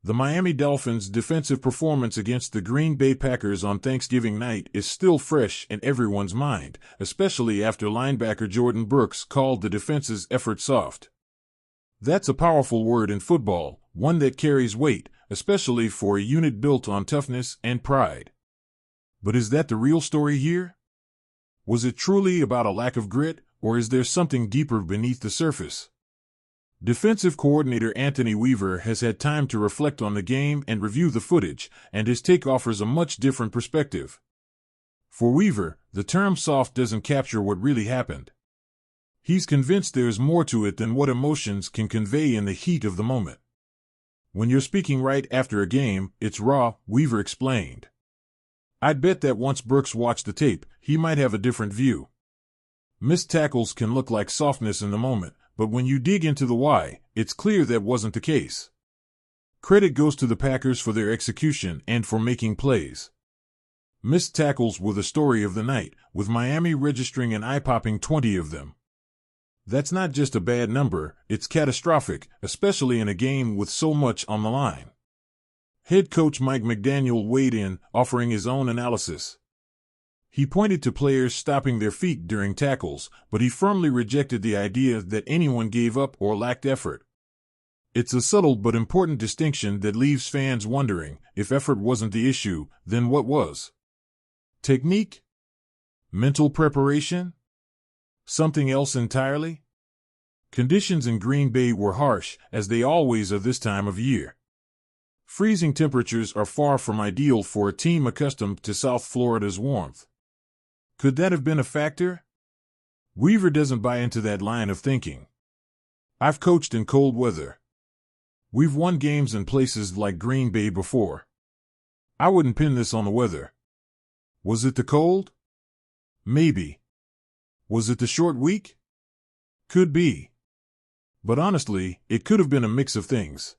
The Miami Dolphins' defensive performance against the Green Bay Packers on Thanksgiving night is still fresh in everyone's mind, especially after linebacker Jordan Brooks called the defense's effort soft. That's a powerful word in football, one that carries weight, especially for a unit built on toughness and pride. But is that the real story here? Was it truly about a lack of grit, or is there something deeper beneath the surface? Defensive coordinator Anthony Weaver has had time to reflect on the game and review the footage, and his take offers a much different perspective. For Weaver, the term soft doesn't capture what really happened. He's convinced there's more to it than what emotions can convey in the heat of the moment. When you're speaking right after a game, it's raw, Weaver explained. I'd bet that once Brooks watched the tape, he might have a different view. Missed tackles can look like softness in the moment, but when you dig into the why, it's clear that wasn't the case. Credit goes to the Packers for their execution and for making plays. Missed tackles were the story of the night, with Miami registering an eye-popping 20 of them. That's not just a bad number, it's catastrophic, especially in a game with so much on the line. Head coach Mike McDaniel weighed in, offering his own analysis. He pointed to players stopping their feet during tackles, but he firmly rejected the idea that anyone gave up or lacked effort. It's a subtle but important distinction that leaves fans wondering, if effort wasn't the issue, then what was? Technique? Mental preparation? Something else entirely? Conditions in Green Bay were harsh, as they always are this time of year. Freezing temperatures are far from ideal for a team accustomed to South Florida's warmth. Could that have been a factor? Weaver doesn't buy into that line of thinking. I've coached in cold weather. We've won games in places like Green Bay before. I wouldn't pin this on the weather. Was it the cold? Maybe. Was it the short week? Could be. But honestly, it could have been a mix of things.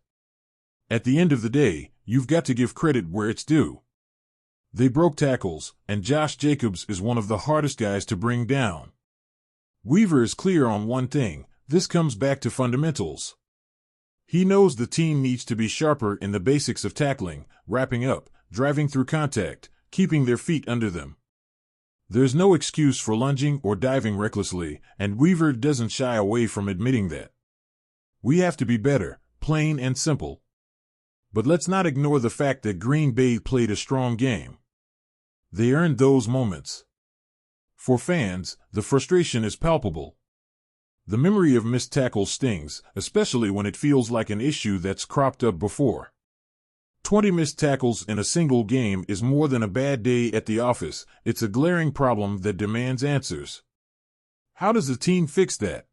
At the end of the day, you've got to give credit where it's due. They broke tackles, and Josh Jacobs is one of the hardest guys to bring down. Weaver is clear on one thing: this comes back to fundamentals. He knows the team needs to be sharper in the basics of tackling, wrapping up, driving through contact, keeping their feet under them. There's no excuse for lunging or diving recklessly, and Weaver doesn't shy away from admitting that. We have to be better, plain and simple. But let's not ignore the fact that Green Bay played a strong game. They earned those moments. For fans, the frustration is palpable. The memory of missed tackles stings, especially when it feels like an issue that's cropped up before. 20 missed tackles in a single game is more than a bad day at the office. It's a glaring problem that demands answers. How does the team fix that?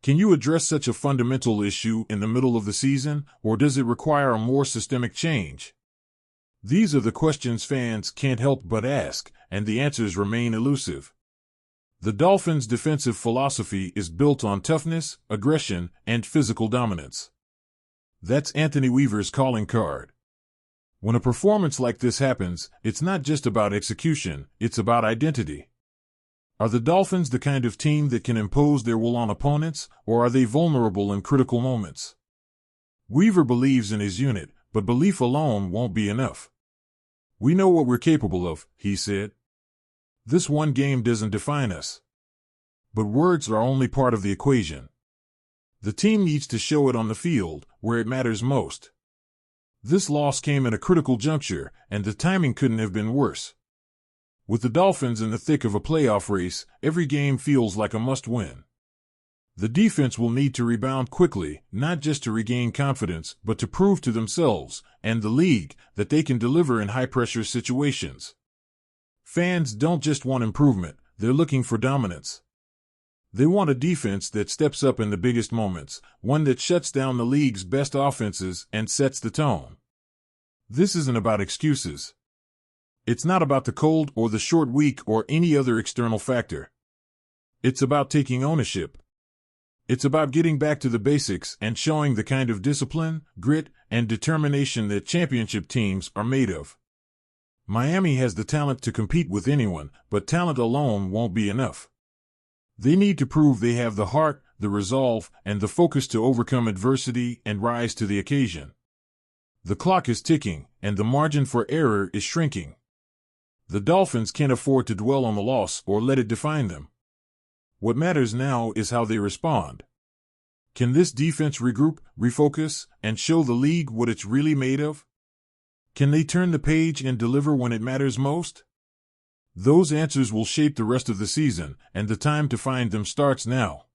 Can you address such a fundamental issue in the middle of the season, or does it require a more systemic change? These are the questions fans can't help but ask, and the answers remain elusive. The Dolphins' defensive philosophy is built on toughness, aggression, and physical dominance. That's Anthony Weaver's calling card. When a performance like this happens, it's not just about execution, it's about identity. Are the Dolphins the kind of team that can impose their will on opponents, or are they vulnerable in critical moments? Weaver believes in his unit, but belief alone won't be enough. We know what we're capable of, he said. This one game doesn't define us. But words are only part of the equation. The team needs to show it on the field, where it matters most. This loss came at a critical juncture, and the timing couldn't have been worse. With the Dolphins in the thick of a playoff race, every game feels like a must-win. The defense will need to rebound quickly, not just to regain confidence, but to prove to themselves, and the league, that they can deliver in high-pressure situations. Fans don't just want improvement, they're looking for dominance. They want a defense that steps up in the biggest moments, one that shuts down the league's best offenses and sets the tone. This isn't about excuses. It's not about the cold or the short week or any other external factor. It's about taking ownership. It's about getting back to the basics and showing the kind of discipline, grit, and determination that championship teams are made of. Miami has the talent to compete with anyone, but talent alone won't be enough. They need to prove they have the heart, the resolve, and the focus to overcome adversity and rise to the occasion. The clock is ticking, and the margin for error is shrinking. The Dolphins can't afford to dwell on the loss or let it define them. What matters now is how they respond. Can this defense regroup, refocus, and show the league what it's really made of? Can they turn the page and deliver when it matters most? Those answers will shape the rest of the season, and the time to find them starts now.